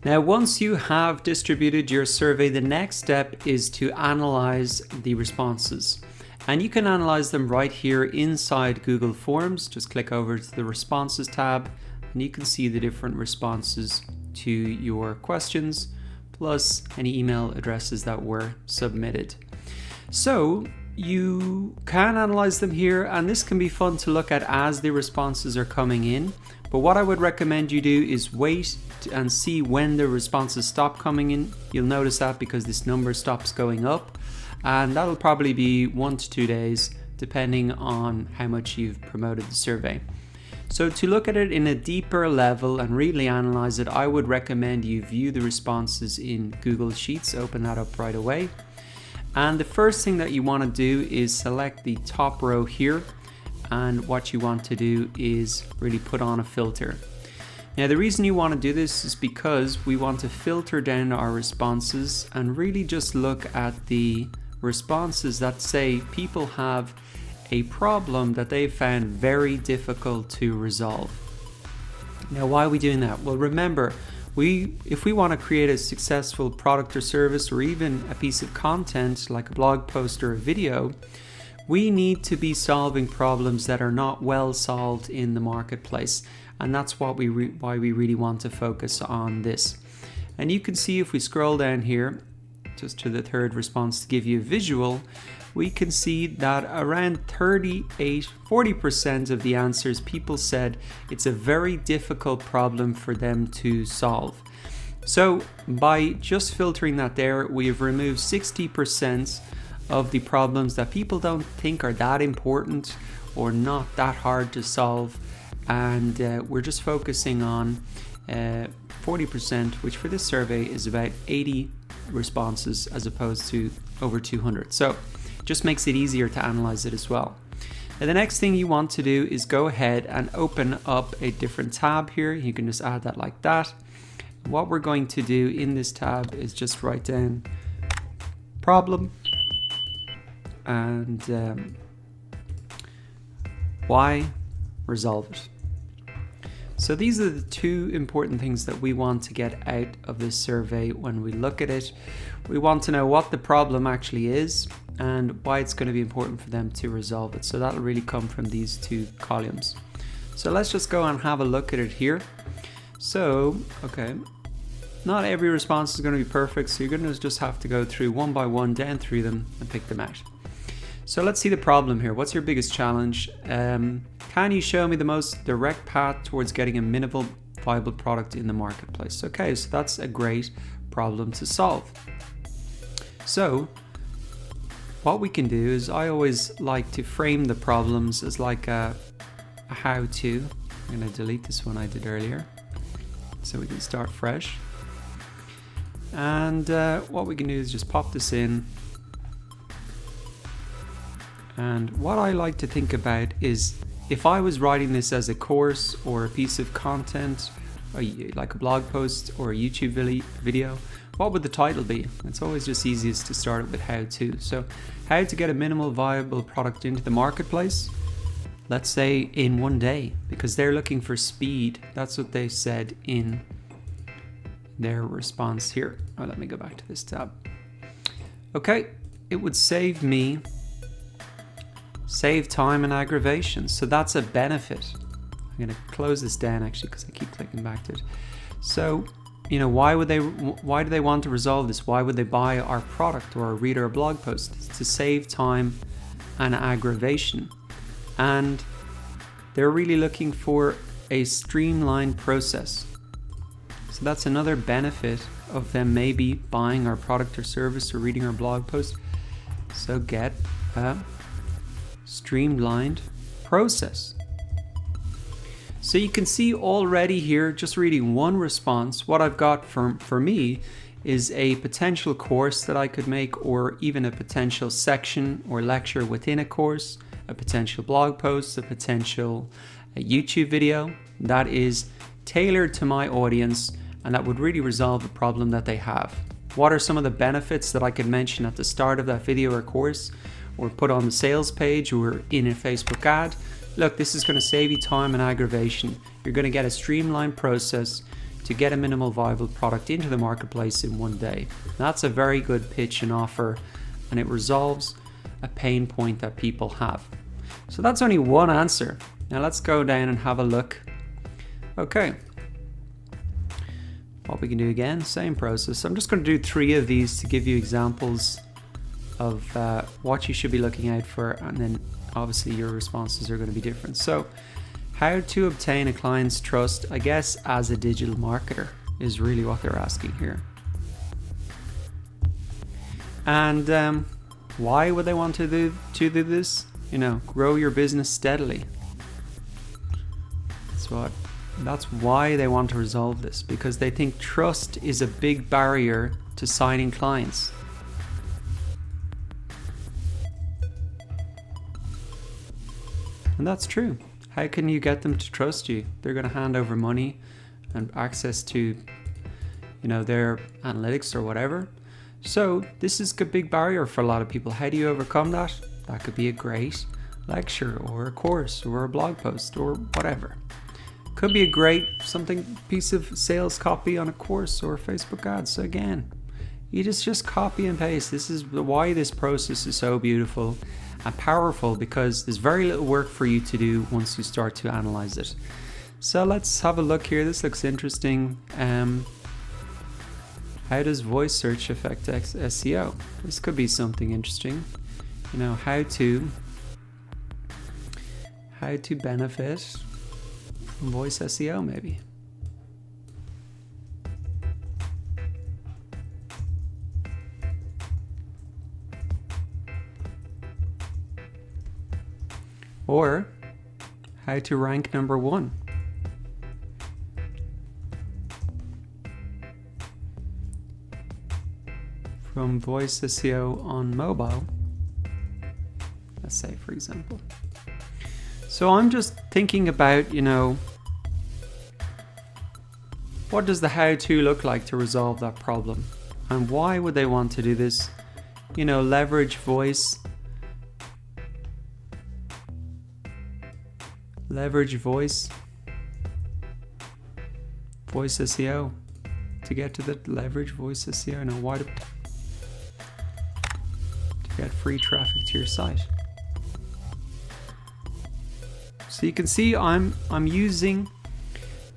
Now, once you have distributed your survey, the next step is to analyze the responses. And you can analyze them right here inside Google Forms. Just click over to the Responses tab, and you can see the different responses to your questions, plus any email addresses that were submitted. So you can analyze them here, and this can be fun to look at as the responses are coming in. But what I would recommend you do is wait and see when the responses stop coming in. You'll notice that because this number stops going up, and that'll probably be 1 to 2 days depending on how much you've promoted the survey. So to look at it in a deeper level and really analyze it, I would recommend you view the responses in Google Sheets. Open that up right away. And the first thing that you want to do is select the top row here, and what you want to do is really put on a filter. Now, the reason you want to do this is because we want to filter down our responses and really just look at the responses that say people have a problem that they found very difficult to resolve. Now, why are we doing that? Well, remember, if we want to create a successful product or service, or even a piece of content like a blog post or a video, we need to be solving problems that are not well solved in the marketplace. And that's why we really want to focus on this. And you can see if we scroll down here, just to the third response to give you a visual, we can see that around 40% of the answers, people said it's a very difficult problem for them to solve. So by just filtering that there, we have removed 60% of the problems that people don't think are that important or not that hard to solve. And we're just focusing on 40%, which for this survey is about 80 responses as opposed to over 200. So it just makes it easier to analyze it as well. Now, the next thing you want to do is go ahead and open up a different tab here. You can just add that like that. What we're going to do in this tab is just write down problem and why, resolve it. So these are the two important things that we want to get out of this survey when we look at it. We want to know what the problem actually is and why it's going to be important for them to resolve it. So that'll really come from these two columns. So let's just go and have a look at it here. So, okay, not every response is going to be perfect, so you're going to just have to go through one by one, down through them and pick them out. So let's see the problem here. What's your biggest challenge? Can you show me the most direct path towards getting a minimal viable product in the marketplace? Okay, so that's a great problem to solve. So what we can do is, I always like to frame the problems as like a how-to. I'm going to delete this one I did earlier so we can start fresh. And what we can do is just pop this in. And what I like to think about is, if I was writing this as a course or a piece of content, like a blog post or a YouTube video, what would the title be? It's always just easiest to start it with how to. So how to get a minimal viable product into the marketplace, let's say in 1 day, because they're looking for speed. That's what they said in their response here. Oh, let me go back to this tab. Okay, it would save time and aggravation. So that's a benefit. I'm going to close this down actually because I keep clicking back to it. So, why do they want to resolve this? Why would they buy our product or read our blog post? It's to save time and aggravation. And they're really looking for a streamlined process. So that's another benefit of them maybe buying our product or service or reading our blog post. So get a streamlined process. So you can see already here, just reading one response, what I've got for me is a potential course that I could make, or even a potential section or lecture within a course, a potential blog post, a potential YouTube video that is tailored to my audience and that would really resolve the problem that they have. What are some of the benefits that I could mention at the start of that video or course, or put on the sales page or in a Facebook ad? Look, this is going to save you time and aggravation. You're going to get a streamlined process. to get a minimal viable product into the marketplace in one day. That's a very good pitch and offer, and it resolves a pain point that people have. So that's only one answer. Now let's go down and have a look. Okay. What we can do again, same process. I'm just going to do 3 of these to give you examples of what you should be looking out for, and then obviously your responses are going to be different. So how to obtain a client's trust, I guess, as a digital marketer is really what they're asking here. And why would they want to do this? You know, grow your business steadily. That's why they want to resolve this, because they think trust is a big barrier to signing clients. And that's true. How can you get them to trust you? They're going to hand over money and access to, you know, their analytics or whatever. So this is a big barrier for a lot of people. How do you overcome that? That could be a great lecture or a course or a blog post or whatever. Could be a great piece of sales copy on a course or Facebook ads. So again, you just copy and paste. This is why this process is so beautiful and powerful, because there's very little work for you to do once you start to analyze it. So let's have a look here. This looks interesting. How does voice search affect SEO? This could be something interesting. You know, how to benefit from voice SEO maybe. Or how to rank number 1. From voice SEO on mobile, let's say, for example. So I'm just thinking about, you know, what does the how-to look like to resolve that problem? And why would they want to do this? You know, leverage voice SEO to get to the leverage voice SEO. Now, why to get free traffic to your site? So you can see I'm using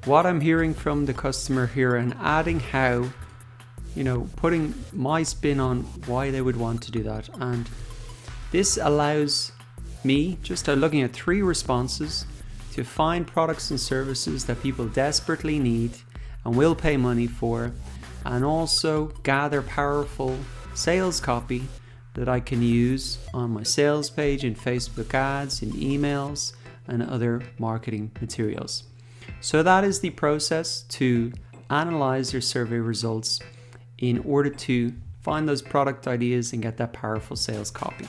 what I'm hearing from the customer here and adding how, you know, putting my spin on why they would want to do that. And this allows me, just looking at 3 responses, to find products and services that people desperately need and will pay money for, and also gather powerful sales copy that I can use on my sales page, in Facebook ads, in emails, and other marketing materials. So that is the process to analyze your survey results in order to find those product ideas and get that powerful sales copy.